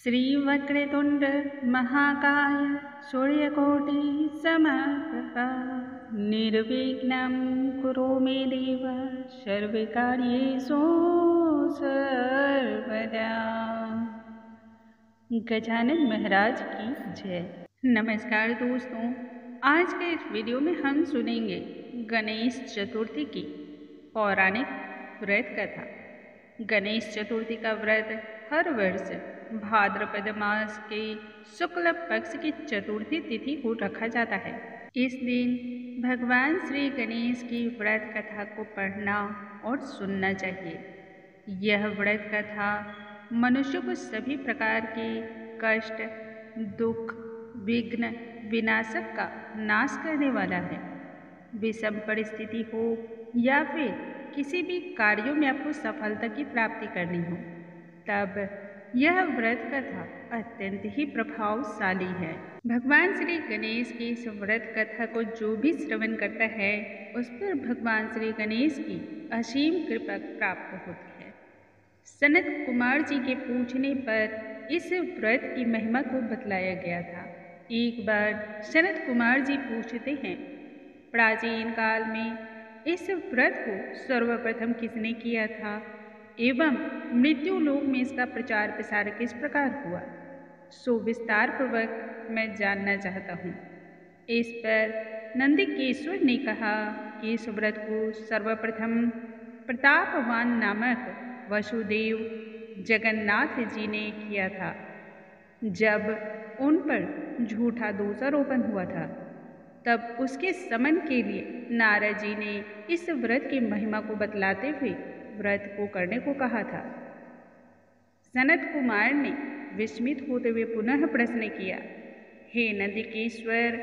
श्रीवक्रतुण्ड महाकाय सूर्यकोटि समप्रभा निर्विघ्नं कुरु मे देव सर्वकार्येषु सर्वदा। गजानन महाराज की जय। नमस्कार दोस्तों, आज के इस वीडियो में हम सुनेंगे गणेश चतुर्थी की पौराणिक व्रत कथा। गणेश चतुर्थी का व्रत हर वर्ष भाद्रपद मास के शुक्ल पक्ष की चतुर्थी तिथि को रखा जाता है। इस दिन भगवान श्री गणेश की व्रत कथा को पढ़ना और सुनना चाहिए। यह व्रत कथा मनुष्य को सभी प्रकार के कष्ट, दुख, विघ्न, विनाशक का नाश करने वाला है। विषम परिस्थिति हो या फिर किसी भी कार्यों में आपको सफलता की प्राप्ति करनी हो, तब यह व्रत कथा अत्यंत ही प्रभावशाली है। भगवान श्री गणेश की इस व्रत कथा को जो भी श्रवण करता है, उस पर भगवान श्री गणेश की असीम कृपा प्राप्त होती है। सनत कुमार जी के पूछने पर इस व्रत की महिमा को बतलाया गया था। एक बार सनत कुमार जी पूछते हैं, प्राचीन काल में इस व्रत को सर्वप्रथम किसने किया था एवं मृत्यु लोक में इसका प्रचार प्रसार किस प्रकार हुआ, सो विस्तार पूर्वक मैं जानना चाहता हूँ। इस पर नंदिकेश्वर ने कहा कि इस व्रत को सर्वप्रथम प्रतापवान नामक वसुदेव जगन्नाथ जी ने किया था। जब उन पर झूठा दोषारोपण हुआ था, तब उसके शमन के लिए नारद जी ने इस व्रत की महिमा को बतलाते हुए व्रत को करने को कहा था। सनत कुमार ने विस्मित होते हुए पुनः प्रश्न किया, हे नंदिकेश्वर,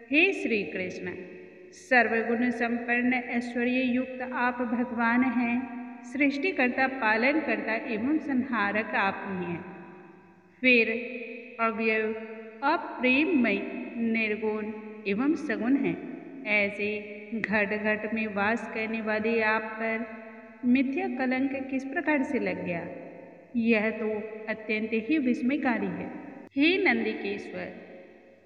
हे श्री कृष्ण, सर्वगुण संपन्न ऐश्वर्य युक्त आप भगवान हैं। सृष्टिकर्ता, पालनकर्ता एवं संहारक आप ही हैं। फिर अव्यय, अप्रेममय, निर्गुण एवं सगुण हैं। ऐसे घट घट में वास करने वाले आप पर मिथ्या कलंक किस प्रकार से लग गया, यह तो अत्यंत ही विस्मयकारी है। हे नंदिकेश्वर,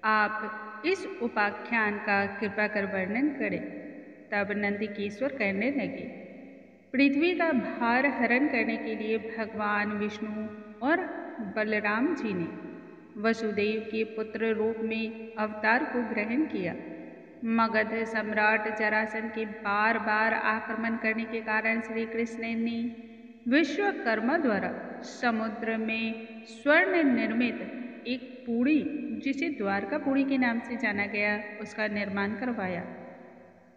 आप इस उपाख्यान का कृपा कर वर्णन करें। तब नंदिकेश्वर कहने लगे, पृथ्वी का भार हरण करने के लिए भगवान विष्णु और बलराम जी ने वसुदेव के पुत्र रूप में अवतार को ग्रहण किया। मगध सम्राट जरासंध के बार बार आक्रमण करने के कारण श्री कृष्ण ने विश्वकर्मा द्वारा समुद्र में स्वर्ण निर्मित एक पुड़ी, जिसे द्वारकापुरी के नाम से जाना गया, उसका निर्माण करवाया।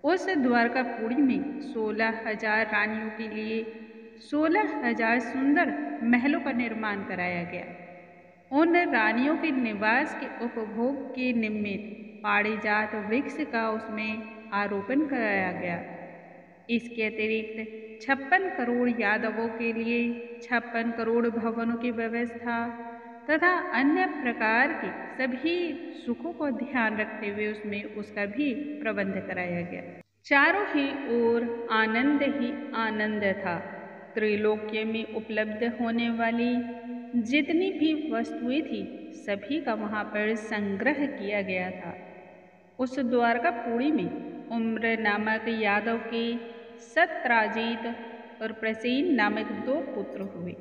उस द्वारकापुरी में 16,000 रानियों के लिए 16,000 सुंदर महलों का निर्माण कराया गया। उन रानियों के निवास के उपभोग के निमित्त पारिजात वृक्ष का उसमें आरोपण कराया गया। इसके अतिरिक्त 56 करोड़ यादवों के लिए 56 करोड़ भवनों की व्यवस्था तथा अन्य प्रकार के सभी सुखों को ध्यान रखते हुए उसमें उसका भी प्रबंध कराया गया। चारों ही ओर आनंद ही आनंद था। त्रिलोक्य में उपलब्ध होने वाली जितनी भी वस्तुएं थी, सभी का वहाँ पर संग्रह किया गया था। उस द्वारकापुरी में उम्र नामक यादव के सत्राजीत और प्रसेन नामक 2 पुत्र हुए।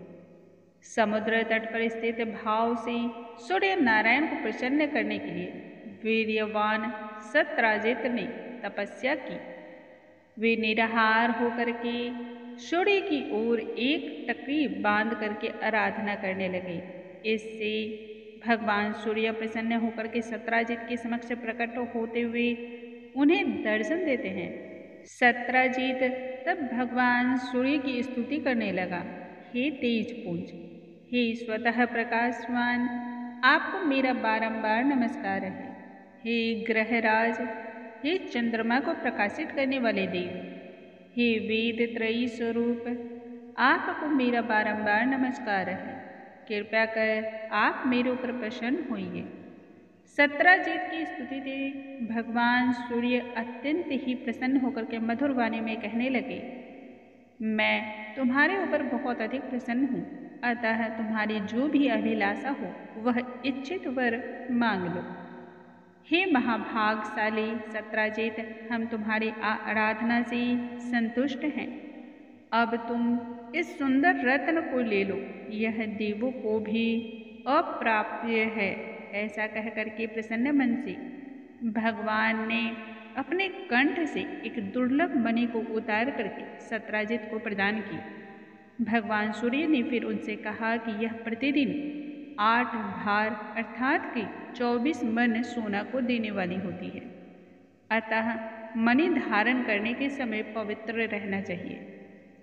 समुद्र तट पर स्थित भाव से सूर्य नारायण को प्रसन्न करने के लिए वीर्यवान सत्राजित ने तपस्या की। वे निराहार होकर के सूर्य की ओर एक टकरी बांध करके आराधना करने लगे। इससे भगवान सूर्य प्रसन्न होकर के सत्राजित के समक्ष प्रकट होते हुए उन्हें दर्शन देते हैं। सत्राजित तब भगवान सूर्य की स्तुति करने लगा, हे तेजपुंज, हे स्वतः प्रकाशवान, आपको मेरा बारंबार नमस्कार है। हे ग्रहराज, हे चंद्रमा को प्रकाशित करने वाले देव, हे वेद त्रयी स्वरूप, आपको मेरा बारंबार नमस्कार है। कृपया कर आप मेरे ऊपर प्रसन्न होइए। सत्राजित की स्तुति से भगवान सूर्य अत्यंत ही प्रसन्न होकर के मधुर वाणी में कहने लगे, मैं तुम्हारे ऊपर बहुत अधिक प्रसन्न हूँ। अतः तुम्हारी जो भी अभिलाषा हो वह इच्छित वर मांग लो। हे महाभागशाली सत्राजित, हम तुम्हारी आराधना से संतुष्ट हैं। अब तुम इस सुंदर रत्न को ले लो, यह देवों को भी अप्राप्य है। ऐसा कहकर के प्रसन्न मन से भगवान ने अपने कंठ से एक दुर्लभ मणि को उतार करके सत्राजित को प्रदान की। भगवान सूर्य ने फिर उनसे कहा कि यह प्रतिदिन 8 भार अर्थात कि 24 मन सोना को देने वाली होती है। अतः मणि धारण करने के समय पवित्र रहना चाहिए।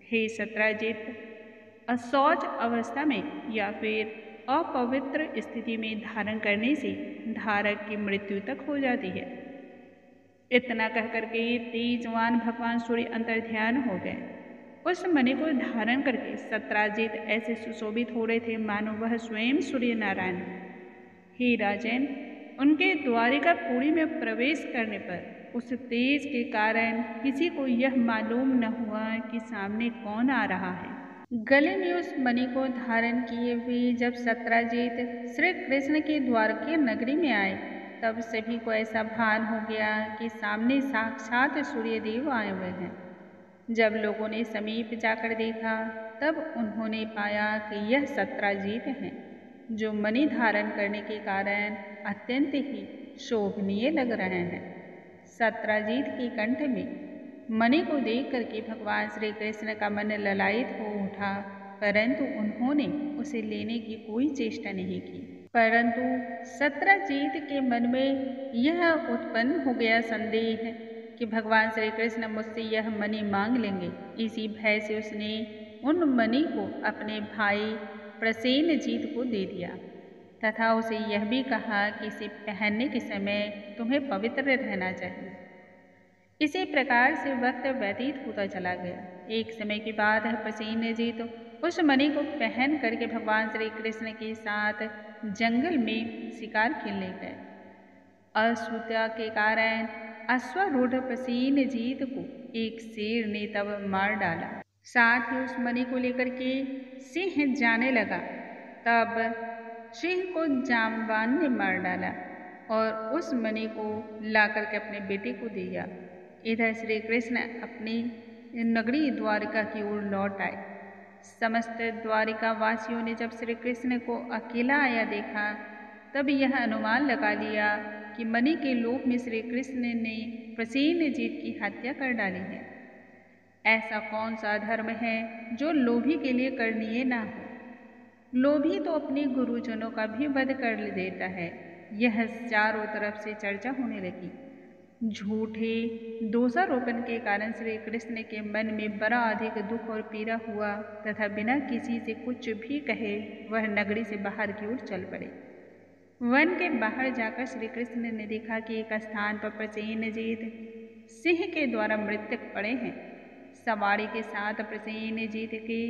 हे सत्राजित, अशौच अवस्था में या फिर अपवित्र स्थिति में धारण करने से धारक की मृत्यु तक हो जाती है। इतना कहकर के तेजवान भगवान सूर्य अंतर्ध्यान हो गए। उस मणि को धारण करके सत्राजित ऐसे सुशोभित हो रहे थे मानो वह स्वयं सूर्य नारायण। हे राजन, उनके द्वारिकापुरी में प्रवेश करने पर उस तेज के कारण किसी को यह मालूम न हुआ कि सामने कौन आ रहा है। गले में उस मणि को धारण किए हुए जब सत्राजित श्री कृष्ण के द्वारका नगरी में आए, तब सभी को ऐसा भान हो गया कि सामने साक्षात सूर्यदेव आए हुए हैं। जब लोगों ने समीप जाकर देखा, तब उन्होंने पाया कि यह सत्राजित हैं, जो मणि धारण करने के कारण अत्यंत ही शोभनीय लग रहे हैं। सत्राजित के कंठ में मणि को देख करके भगवान श्री कृष्ण का मन ललायित हो उठा, परंतु उन्होंने उसे लेने की कोई चेष्टा नहीं की। परंतु सत्राजित के मन में यह उत्पन्न हो गया संदेह कि भगवान श्री कृष्ण मुझसे यह मणि मांग लेंगे। इसी भय से उसने उन मणि को अपने भाई प्रसेनजीत को दे दिया तथा उसे यह भी कहा कि इसे पहनने के समय तुम्हें पवित्र रहना चाहिए। इसी प्रकार से वक्त व्यतीत होता चला गया। एक समय के बाद प्रसेनजीत उस मणि को पहन करके भगवान श्री कृष्ण के साथ जंगल में शिकार खेलने गए। अशुद्धता के कारण अश्वारूढ़ प्रसेनजीत को एक शेर ने तब मार डाला। साथ ही उस मणि को लेकर के सिंह जाने लगा, तब सिंह को जाम्बान ने मार डाला और उस मणि को लाकर के अपने बेटे को दिया। इधर श्री कृष्ण अपनी नगरी द्वारिका की ओर लौट आए। समस्त द्वारिका वासियों ने जब श्री कृष्ण को अकेला आया देखा, तब यह अनुमान लगा लिया कि मणि के लोभ में श्री कृष्ण ने प्रसेनजीत की हत्या कर डाली है। ऐसा कौन सा धर्म है जो लोभी के लिए करनीय ना हो। लोभी तो अपने गुरुजनों का भी वध कर देता है। यह चारों तरफ से चर्चा होने लगी। झूठे दोषारोपण के कारण श्री कृष्ण के मन में बड़ा अधिक दुख और पीड़ा हुआ तथा बिना किसी से कुछ भी कहे वह नगरी से बाहर की ओर चल पड़े। वन के बाहर जाकर श्री कृष्ण ने देखा कि एक स्थान पर प्रसेनजीत सिंह के द्वारा मृतक पड़े हैं। सवारी के साथ प्रसेनजीत के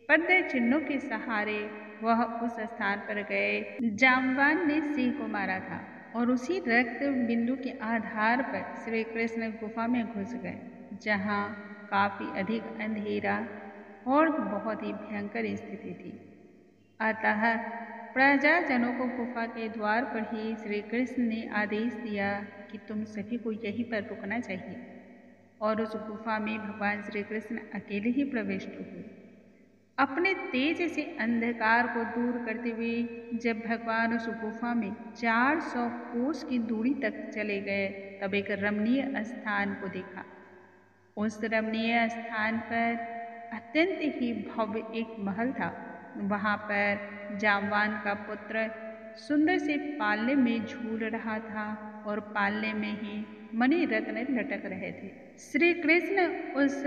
पद चिन्हों के सहारे वह उस स्थान पर गए। जाम्बान ने सिंह को मारा था और उसी रक्त बिंदु के आधार पर श्री कृष्ण गुफा में घुस गए, जहाँ काफी अधिक अंधेरा और बहुत ही भयंकर स्थिति थी। अतः प्रजाजनों को गुफा के द्वार पर ही श्री कृष्ण ने आदेश दिया कि तुम सभी को यहीं पर रुकना चाहिए, और उस गुफा में भगवान श्री कृष्ण अकेले ही प्रविष्ट हुए। अपने तेज से अंधकार को दूर करते हुए जब भगवान उस गुफा में 400 कोस की दूरी तक चले गए, तब एक रमणीय स्थान को देखा। उस रमणीय स्थान पर अत्यंत ही भव्य एक महल था। वहाँ पर जाम्बान का पुत्र सुंदर से पालने में झूल रहा था और पालने में ही मणि रत्न लटक रहे थे। श्री कृष्ण उस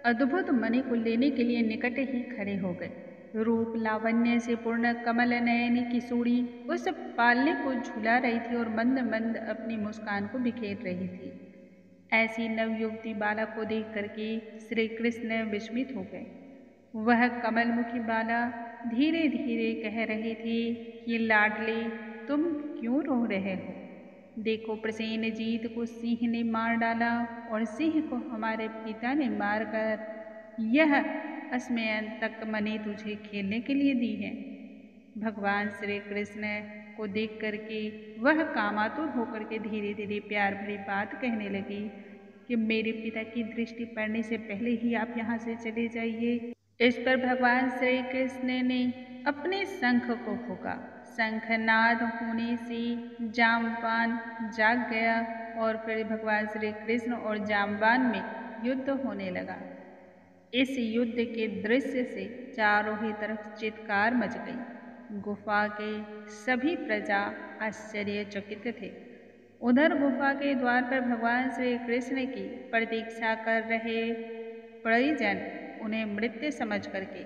अद्भुत मणि को लेने के लिए निकट ही खड़े हो गए। रूप लावण्य से पूर्ण कमल नयनी किशोरी उस पालने को झुला रही थी और मंद मंद अपनी मुस्कान को बिखेर रही थी। ऐसी नवयुवती बालक को देख करके श्री कृष्ण विस्मित हो गए। वह कमलमुखी बाला धीरे धीरे कह रही थी कि लाडले, तुम क्यों रो रहे हो? देखो, प्रसेनजीत को सिंह ने मार डाला और सिंह को हमारे पिता ने मारकर यह असमयन तक मणि तुझे खेलने के लिए दी है। भगवान श्री कृष्ण को देख करके वह कामातुर होकर के धीरे धीरे प्यार भरी बात कहने लगी कि मेरे पिता की दृष्टि पड़ने से पहले ही आप यहाँ से चले जाइए। इस पर भगवान श्री कृष्ण ने अपने शंख को फूंका। शंखनाद होने से जामवान जाग गया और फिर भगवान श्री कृष्ण और जामवान में युद्ध होने लगा। इस युद्ध के दृश्य से चारों ही तरफ चित्कार मच गई। गुफा के सभी प्रजा आश्चर्यचकित थे। उधर गुफा के द्वार पर भगवान श्री कृष्ण की प्रतीक्षा कर रहे परिजन उन्हें मृत्यु समझ करके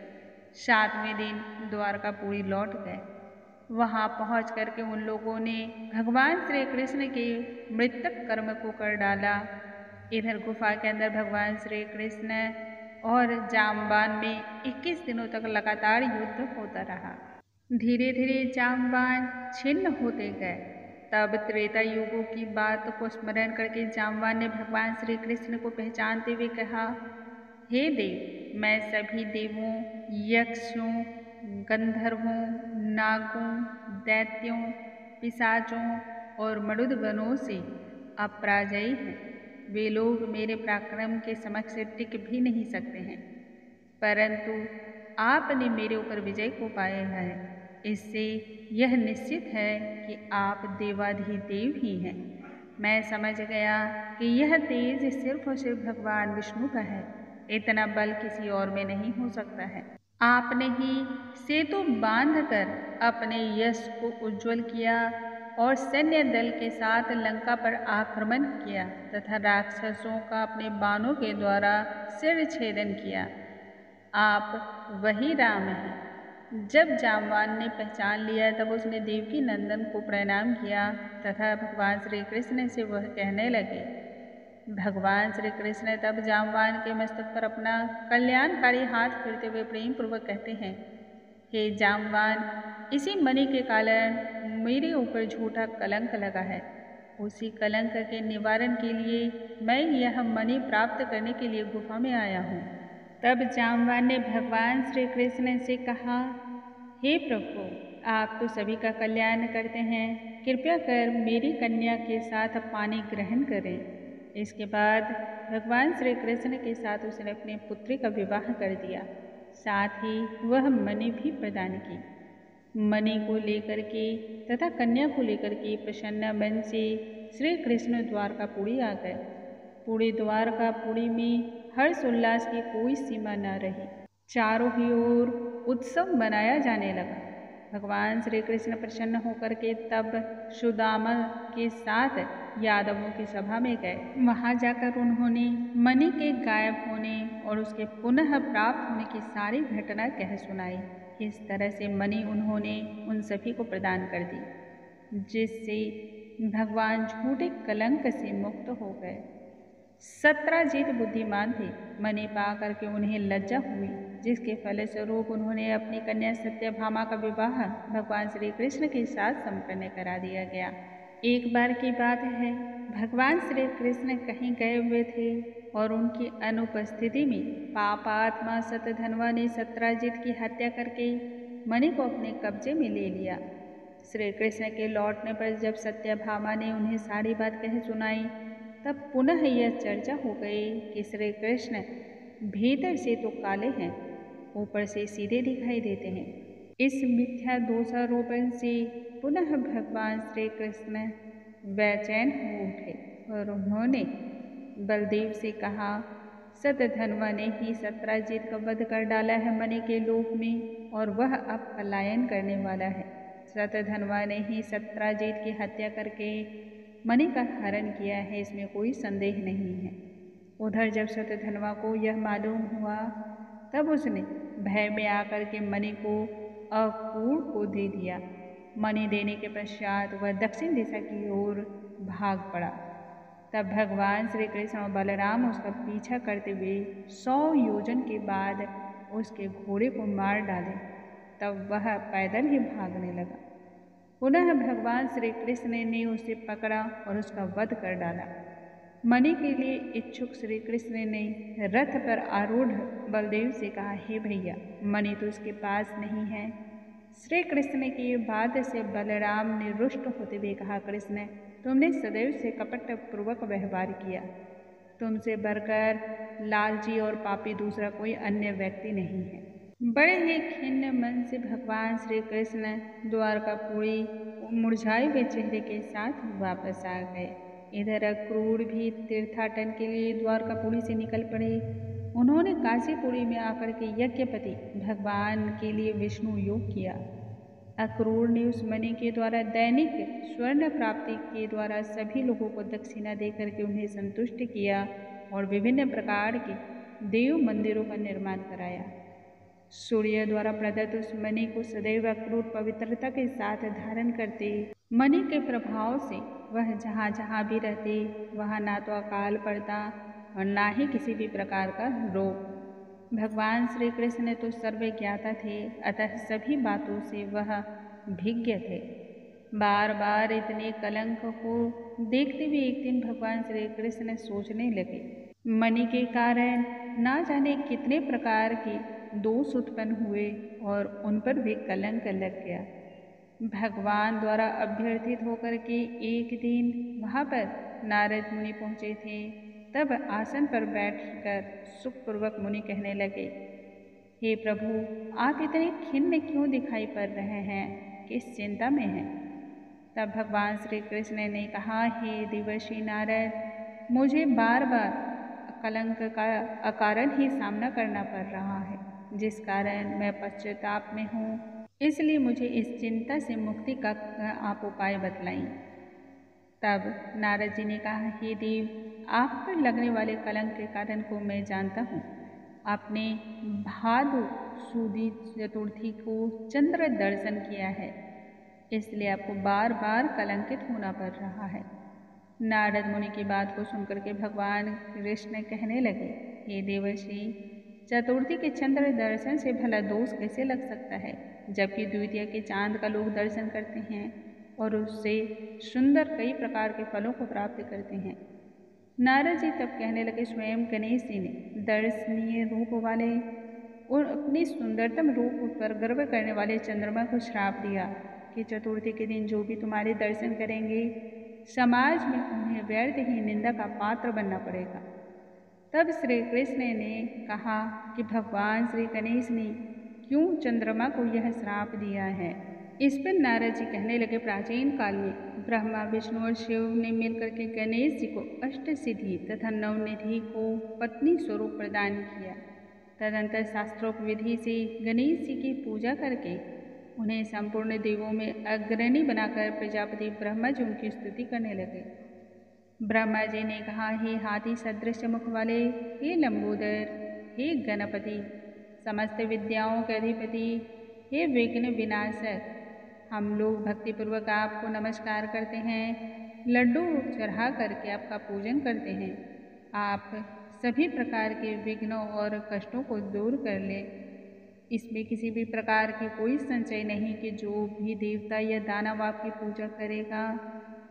7वें दिन द्वारकापुरी लौट गए। वहां पहुंच करके उन लोगों ने भगवान श्री कृष्ण के मृतक कर्म को कर डाला। इधर गुफा के अंदर भगवान श्री कृष्ण और जामवान में 21 दिनों तक लगातार युद्ध होता रहा। धीरे धीरे जामवान छिन्न होते गए। तब त्रेता युगों की बात को स्मरण करके जामवान ने भगवान श्री कृष्ण को पहचानते हुए कहा, हे देव, मैं सभी देवों, यक्षों, गंधर्वों, नागों, दैत्यों, पिशाचों और मरुदगणों से अपराजयी हैं। वे लोग मेरे पराक्रम के समक्ष टिक भी नहीं सकते हैं, परंतु आपने मेरे ऊपर विजय को पाया है। इससे यह निश्चित है कि आप देवाधिदेव ही हैं। मैं समझ गया कि यह तेज सिर्फ और सिर्फ भगवान विष्णु का है। इतना बल किसी और में नहीं हो सकता है। आपने ही सेतु बांधकर अपने यश को उज्जवल किया और सैन्य दल के साथ लंका पर आक्रमण किया तथा राक्षसों का अपने बाणों के द्वारा सिर छेदन किया। आप वही राम हैं। जब जामवान ने पहचान लिया तब उसने देवकी नंदन को प्रणाम किया तथा भगवान श्री कृष्ण से वह कहने लगे। भगवान श्री कृष्ण तब जामवान के मस्तक पर अपना कल्याणकारी हाथ फेरते हुए प्रेम पूर्वक कहते हैं, हे जामवान, इसी मणि के कारण मेरे ऊपर झूठा कलंक लगा है। उसी कलंक के निवारण के लिए मैं यह मणि प्राप्त करने के लिए गुफा में आया हूँ। तब जामवान ने भगवान श्री कृष्ण से कहा, हे प्रभु, आप तो सभी का कल्याण करते हैं। कृपया कर मेरी कन्या के साथ पानी ग्रहण करें। इसके बाद भगवान श्री कृष्ण के साथ उसने अपने पुत्री का विवाह कर दिया। साथ ही वह मणि भी प्रदान की। मणि को लेकर के तथा कन्या को लेकर के प्रसन्न मन से श्री कृष्ण द्वारकापुरी आ गए। पूरे द्वारकापुरी में हर्ष उल्लास की कोई सीमा न रही। चारों ही ओर उत्सव मनाया जाने लगा। भगवान श्री कृष्ण प्रसन्न होकर के तब सुदामा के साथ यादवों की सभा में गए। वहां जाकर उन्होंने मणि के गायब होने और उसके पुनः प्राप्त होने की सारी घटना कह सुनाई। इस तरह से मणि उन्होंने उन सभी को प्रदान कर दी, जिससे भगवान झूठे कलंक से मुक्त हो गए। सत्राजित बुद्धिमान थे। मणि पा करके उन्हें लज्जा हुई, जिसके फलस्वरूप उन्होंने अपनी कन्या सत्यभामा का विवाह भगवान श्री कृष्ण के साथ संपन्न करा दिया गया। एक बार की बात है, भगवान श्री कृष्ण कहीं गए हुए थे और उनकी अनुपस्थिति में पापात्मा शतधन्वा ने सत्राजित की हत्या करके मणि को अपने कब्जे में ले लिया। श्री कृष्ण के लौटने पर जब सत्यभामा ने उन्हें सारी बात कह सुनाई, तब पुनः यह चर्चा हो गई कि श्री कृष्ण भीतर से तो काले हैं, ऊपर से सीधे दिखाई देते हैं। इस मिथ्या दोषारोपण से पुनः भगवान श्री कृष्ण बेचैन हो उठे और उन्होंने बलदेव से कहा, शतधन्वा ने ही सत्राजित का वध कर डाला है मणि के लोक में, और वह अब पलायन करने वाला है। शतधन्वा ने ही सत्राजित की हत्या करके मणि का हरण किया है, इसमें कोई संदेह नहीं है। उधर जब शतधन्वा को यह मालूम हुआ, तब उसने भय में आकर के मणि को अक्रूर को दे दिया। मणि देने के पश्चात वह दक्षिण दिशा की ओर भाग पड़ा। तब भगवान श्री कृष्ण और बलराम उसका पीछा करते हुए 100 योजन के बाद उसके घोड़े को मार डाले। तब वह पैदल ही भागने लगा। पुनः भगवान श्री कृष्ण ने उसे पकड़ा और उसका वध कर डाला। मणि के लिए इच्छुक श्री कृष्ण ने रथ पर आरूढ़ बलदेव से कहा, हे भैया, मणि तो उसके पास नहीं है। श्री कृष्ण की बात से बलराम ने रुष्ट होते हुए कहा, कृष्ण, तुमने सदैव से कपटपूर्वक व्यवहार किया। तुमसे बढ़कर लालची और पापी दूसरा कोई अन्य व्यक्ति नहीं है। बड़े ही खिन्न मन से भगवान श्री कृष्ण द्वारकापुरी मुरझाए हुए चेहरे के साथ वापस आ गए। इधर अक्रूर भी तीर्थाटन के लिए द्वारकापुरी से निकल पड़े। उन्होंने काशीपुरी में आकर के यज्ञपति भगवान के लिए विष्णु योग किया। अक्रूर ने उस मणि के द्वारा दैनिक स्वर्ण प्राप्ति के द्वारा सभी लोगों को दक्षिणा देकर के उन्हें संतुष्ट किया और विभिन्न प्रकार के देव मंदिरों का निर्माण कराया। सूर्य द्वारा प्रदत्त उस मणि को सदैव अक्रूर पवित्रता के साथ धारण करते। मणि के प्रभाव से वह जहाँ जहाँ भी रहते वहाँ ना तो अकाल पड़ता और ना ही किसी भी प्रकार का रोग। भगवान श्री कृष्ण तो सर्वज्ञाता थे, अतः सभी बातों से वह भिज्ञ थे। बार बार इतने कलंक को देखते हुए एक दिन भगवान श्री कृष्ण सोचने लगे, मणि के कारण ना जाने कितने प्रकार के दोष उत्पन्न हुए और उन पर भी कलंक लग गया। भगवान द्वारा अभ्यर्थित होकर के एक दिन वहाँ पर नारद मुनि पहुँचे थे। तब आसन पर बैठकर सुखपूर्वक मुनि कहने लगे, हे प्रभु, आप इतने खिन्न क्यों दिखाई पड़ रहे हैं? किस चिंता में हैं? तब भगवान श्री कृष्ण ने कहा, हे देवर्षि नारद, मुझे बार बार कलंक का अकारण ही सामना करना पड़ रहा है, जिस कारण मैं पश्चाताप में हूँ। इसलिए मुझे इस चिंता से मुक्ति का आप उपाय बतलाएं। तब नारद जी ने कहा, हे देव, आप पर लगने वाले कलंक के कारण को मैं जानता हूँ। आपने भादु सुदी चतुर्थी को चंद्र दर्शन किया है, इसलिए आपको बार बार कलंकित होना पड़ रहा है। नारद मुनि की बात को सुनकर के भगवान कृष्ण कहने लगे, हे देवर्षि, चतुर्थी के चंद्र दर्शन से भला दोष कैसे लग सकता है, जबकि द्वितीया के चांद का लोग दर्शन करते हैं और उससे सुंदर कई प्रकार के फलों को प्राप्त करते हैं। नारद जी तब कहने लगे, स्वयं गणेश जी ने दर्शनीय रूप वाले और अपने सुंदरतम रूप पर गर्व करने वाले चंद्रमा को श्राप दिया कि चतुर्थी के दिन जो भी तुम्हारे दर्शन करेंगे, समाज में उन्हें व्यर्थ ही निंदा का पात्र बनना पड़ेगा। तब श्री कृष्ण ने कहा कि भगवान श्री गणेश ने क्यों चंद्रमा को यह श्राप दिया है। इस पर नारद जी कहने लगे, प्राचीन काल में ब्रह्मा, विष्णु और शिव ने मिलकर के गणेश जी को अष्ट सिद्धि तथा नवनिधि को पत्नी स्वरूप प्रदान किया। तदंतर शास्त्रोक्त विधि से गणेश जी की पूजा करके उन्हें संपूर्ण देवों में अग्रणी बनाकर प्रजापति ब्रह्मा जी उनकी स्तुति करने लगे। ब्रह्मा जी ने कहा, हे हाथी सदृश मुख वाले, हे लंबोदर, हे गणपति, समस्त विद्याओं के अधिपति, हे विघ्न विनाशक, हम लोग भक्तिपूर्वक आपको नमस्कार करते हैं, लड्डू चढ़ा करके आपका पूजन करते हैं। आप सभी प्रकार के विघ्नों और कष्टों को दूर कर लें। इसमें किसी भी प्रकार की कोई संशय नहीं कि जो भी देवता या दानव आपकी पूजा करेगा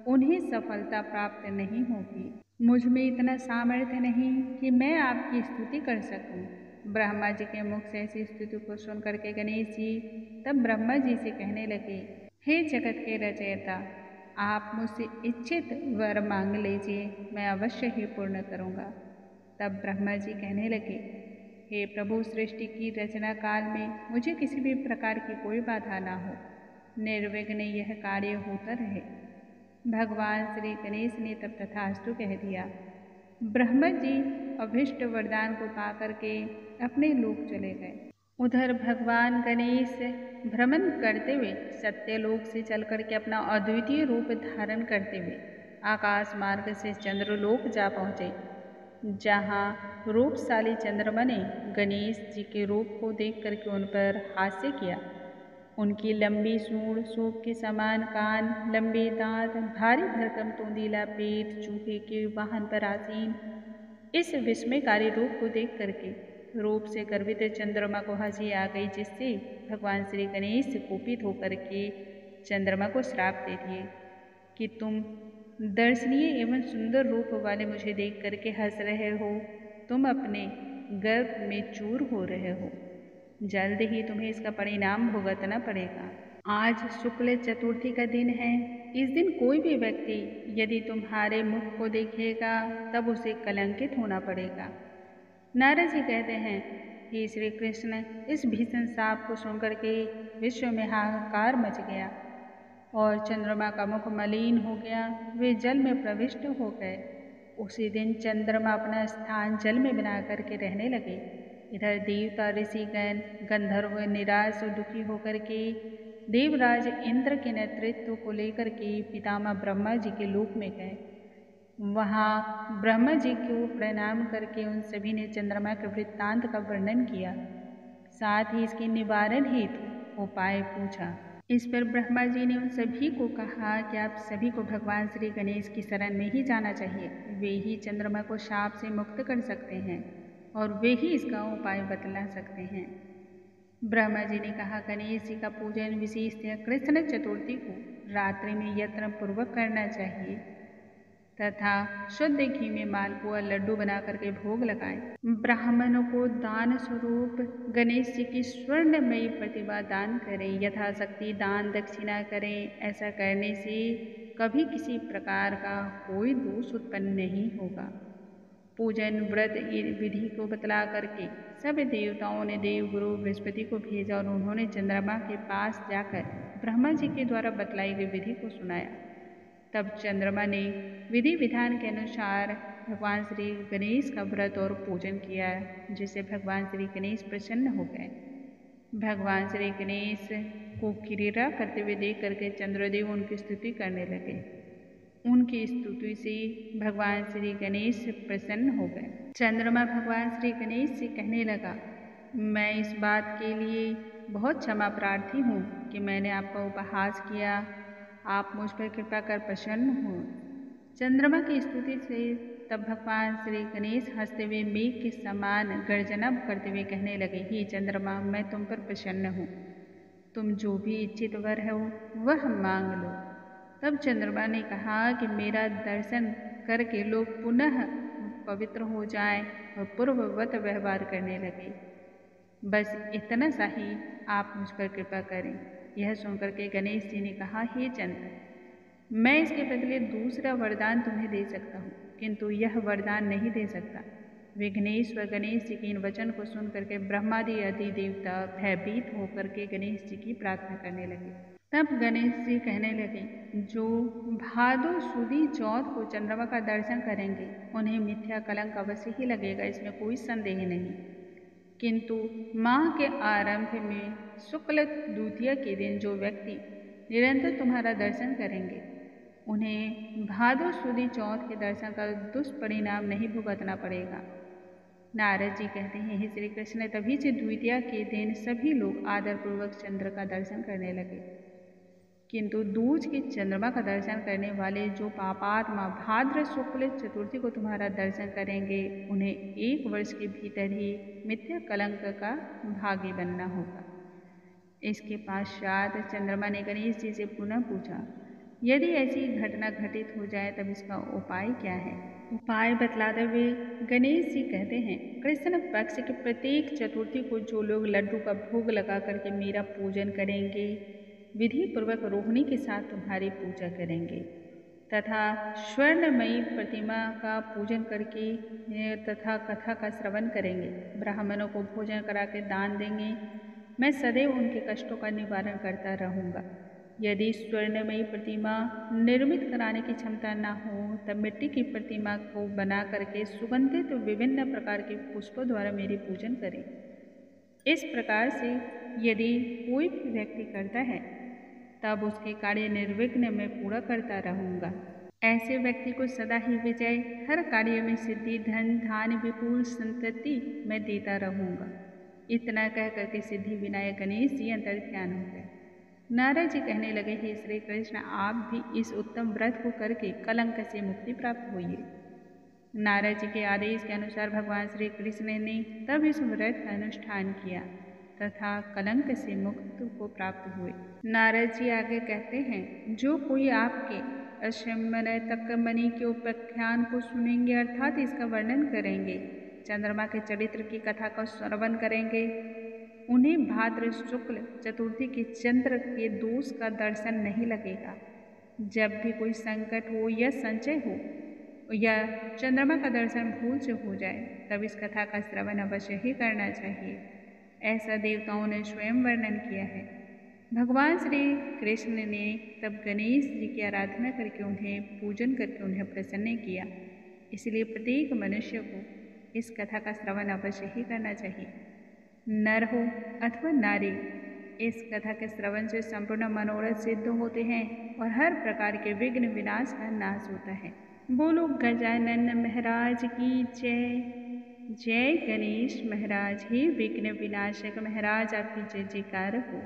उन्हें सफलता प्राप्त नहीं होगी। मुझ में इतना सामर्थ्य नहीं कि मैं आपकी स्तुति कर सकूं। ब्रह्मा जी के मुख से ऐसी स्तुति को सुन करके गणेश जी तब ब्रह्मा जी से कहने लगे, हे जगत के रचयिता, आप मुझसे इच्छित वर मांग लीजिए, मैं अवश्य ही पूर्ण करूँगा। तब ब्रह्मा जी कहने लगे, हे प्रभु, सृष्टि की रचना काल में मुझे किसी भी प्रकार की कोई बाधा ना हो, निर्विघ्न यह कार्य होता रहे। भगवान श्री गणेश ने तब तथास्तु कह दिया। ब्रह्मा जी अभिष्ट वरदान को पा करके अपने लोक चले गए। उधर भगवान गणेश भ्रमण करते हुए सत्यलोक से चल करके अपना अद्वितीय रूप धारण करते हुए आकाश मार्ग से चंद्रलोक जा पहुँचे, जहाँ रूपशाली चंद्रमा ने गणेश जी के रूप को देख करके उन पर हास्य किया। उनकी लंबी सूंड, सूप के समान कान, लंबे दांत, भारी भरकम तोंदीला पेट, चूहे के वाहन पर आसीन इस विस्मयकारी रूप को देख करके रूप से गर्वित चंद्रमा को हंसी आ गई, जिससे भगवान श्री गणेश कुपित होकर के चंद्रमा को श्राप दे दिए कि तुम दर्शनीय एवं सुंदर रूप वाले मुझे देख करके हंस रहे हो। तुम अपने गर्भ में चूर हो रहे हो। जल्द ही तुम्हें इसका परिणाम भुगतना पड़ेगा। आज शुक्ल चतुर्थी का दिन है। इस दिन कोई भी व्यक्ति यदि तुम्हारे मुख को देखेगा तब उसे कलंकित होना पड़ेगा। नारद जी कहते हैं, हे श्री कृष्ण, इस भीषण शाप को सुनकर के विश्व में हाहाकार मच गया और चंद्रमा का मुख मलिन हो गया। वे जल में प्रविष्ट हो गए। उसी दिन चंद्रमा अपना स्थान जल में बना करके रहने लगे। इधर देवता, ऋषिगण, गंधर्व निराश और दुखी होकर के देवराज इंद्र के नेतृत्व को लेकर के पितामह ब्रह्मा जी के लोक में गए। वहाँ ब्रह्मा जी को प्रणाम करके उन सभी ने चंद्रमा के वृत्तांत का वर्णन किया, साथ ही इसके निवारण हेतु उपाय पूछा। इस पर ब्रह्मा जी ने उन सभी को कहा कि आप सभी को भगवान श्री गणेश की शरण में ही जाना चाहिए। वे ही चंद्रमा को शाप से मुक्त कर सकते हैं और वे ही इसका उपाय बतला सकते हैं। ब्रह्मा जी ने कहा, गणेश जी का पूजन विशेषतः कृष्ण चतुर्थी को रात्रि में यत्न पूर्वक करना चाहिए तथा शुद्ध घी में मालपुआ लड्डू बना करके भोग लगाएं। ब्राह्मणों को दान स्वरूप गणेश जी की स्वर्णमयी प्रतिमा दान करें। यथाशक्ति दान दक्षिणा करें। ऐसा करने से कभी किसी प्रकार का कोई दोष उत्पन्न नहीं होगा। पूजन व्रत विधि को बतला करके सब देवताओं ने देवगुरु बृहस्पति को भेजा और उन्होंने चंद्रमा के पास जाकर ब्रह्मा जी के द्वारा बतलाई गई विधि को सुनाया। तब चंद्रमा ने विधि विधान के अनुसार भगवान श्री गणेश का व्रत और पूजन किया, जिससे भगवान श्री गणेश प्रसन्न हो गए। भगवान श्री गणेश को क्रीड़ा करते हुए देख करके चंद्रदेव उनकी स्तुति करने लगे। उनकी स्तुति से भगवान श्री गणेश प्रसन्न हो गए। चंद्रमा भगवान श्री गणेश से कहने लगा, मैं इस बात के लिए बहुत क्षमा प्रार्थी हूँ कि मैंने आपका उपहास किया। आप मुझ पर कृपा कर प्रसन्न हो। चंद्रमा की स्तुति से तब भगवान श्री गणेश हंसते हुए मेघ के समान गर्जना करते हुए कहने लगे, हे चंद्रमा, मैं तुम पर प्रसन्न हूँ। तुम जो भी इच्छित वर हो वह मांग लो। तब चंद्रमा ने कहा कि मेरा दर्शन करके लोग पुनः पवित्र हो जाएं और पूर्ववत व्यवहार करने लगे। बस इतना सा ही आप मुझ पर कृपा करें। यह सुनकर के गणेश जी ने कहा, हे चंद्र, मैं इसके बदले दूसरा वरदान तुम्हें दे सकता हूँ, किंतु यह वरदान नहीं दे सकता। विघ्नेश्वर गणेश जी के इन वचन को सुन करके ब्रह्मादि आदि देवता भयभीत होकर के गणेश जी की प्रार्थना करने लगे। तब गणेश जी कहने लगे, जो भादो सुदी चौथ को चंद्रमा का दर्शन करेंगे उन्हें मिथ्या कलंक अवश्य ही लगेगा, इसमें कोई संदेह नहीं। किंतु माह के आरंभ में शुक्ल द्वितीया के दिन जो व्यक्ति निरंतर तुम्हारा दर्शन करेंगे उन्हें भादो सुदी चौथ के दर्शन का दुष्परिणाम नहीं भुगतना पड़ेगा। नारद जी कहते हैं, हे श्री कृष्ण, तभी से द्वितीया के दिन सभी लोग आदरपूर्वक चंद्र का दर्शन करने लगे। किंतु दूज के चंद्रमा का दर्शन करने वाले जो पापात्मा भाद्र शुक्ल चतुर्थी को तुम्हारा दर्शन करेंगे उन्हें 1 वर्ष के भीतर ही मिथ्या कलंक का भागी बनना होगा। इसके पश्चात चंद्रमा ने गणेश जी से पुनः पूछा, यदि ऐसी घटना घटित हो जाए तब इसका उपाय क्या है? उपाय बतलाते हुए गणेश जी कहते हैं, कृष्ण पक्ष के प्रत्येक चतुर्थी को जो लोग लड्डू का भोग लगा करके मेरा पूजन करेंगे, विधि पूर्वक रोहिणी के साथ तुम्हारी पूजा करेंगे तथा स्वर्णमयी प्रतिमा का पूजन करके तथा कथा का श्रवण करेंगे, ब्राह्मणों को भोजन करा के दान देंगे, मैं सदैव उनके कष्टों का निवारण करता रहूँगा। यदि स्वर्णमयी प्रतिमा निर्मित कराने की क्षमता न हो तब मिट्टी की प्रतिमा को बना करके सुगंधित विभिन्न प्रकार के पुष्पों द्वारा मेरी पूजन करें। इस प्रकार से यदि कोई भी व्यक्ति करता है तब उसके कार्य निर्विघ्न मैं पूरा करता रहूँगा। ऐसे व्यक्ति को सदा ही विजय, हर कार्य में सिद्धि, धन धान्य विपुल संतति मैं देता रहूँगा। इतना कह करके सिद्धि विनायक गणेश जी अंतर्ध्यान हो गए। नारद जी कहने लगे, हे श्री कृष्ण, आप भी इस उत्तम व्रत को करके कलंक से मुक्ति प्राप्त होइए। नारद जी के आदेश के अनुसार भगवान श्री कृष्ण ने तब इस व्रत का अनुष्ठान किया तथा कलंक से मुक्त को प्राप्त हुए। नारद जी आगे कहते हैं, जो कोई आपके अश्विन तक मणि के उपाख्यान को सुनेंगे, अर्थात इसका वर्णन करेंगे। चंद्रमा के चरित्र की कथा का श्रवण करेंगे। उन्हें भाद्र शुक्ल चतुर्थी के चंद्र के दोष का दर्शन नहीं लगेगा। जब भी कोई संकट हो या संचय हो या चंद्रमा का दर्शन भूल से हो जाए, तब इस कथा का श्रवण अवश्य ही करना चाहिए। ऐसा देवताओं ने स्वयं वर्णन किया है। भगवान श्री कृष्ण ने तब गणेश जी की आराधना करके उन्हें पूजन करके उन्हें प्रसन्न किया। इसलिए प्रत्येक मनुष्य को इस कथा का श्रवण अवश्य ही करना चाहिए। नर हो अथवा नारी, इस कथा के श्रवण से संपूर्ण मनोरथ सिद्ध होते हैं और हर प्रकार के विघ्न विनाश का नाश होता है। बोलो गजानन महाराज की जय। जय गणेश महाराज। हे विघ्न विनाशक महाराज, आपकी जय जयकार हो।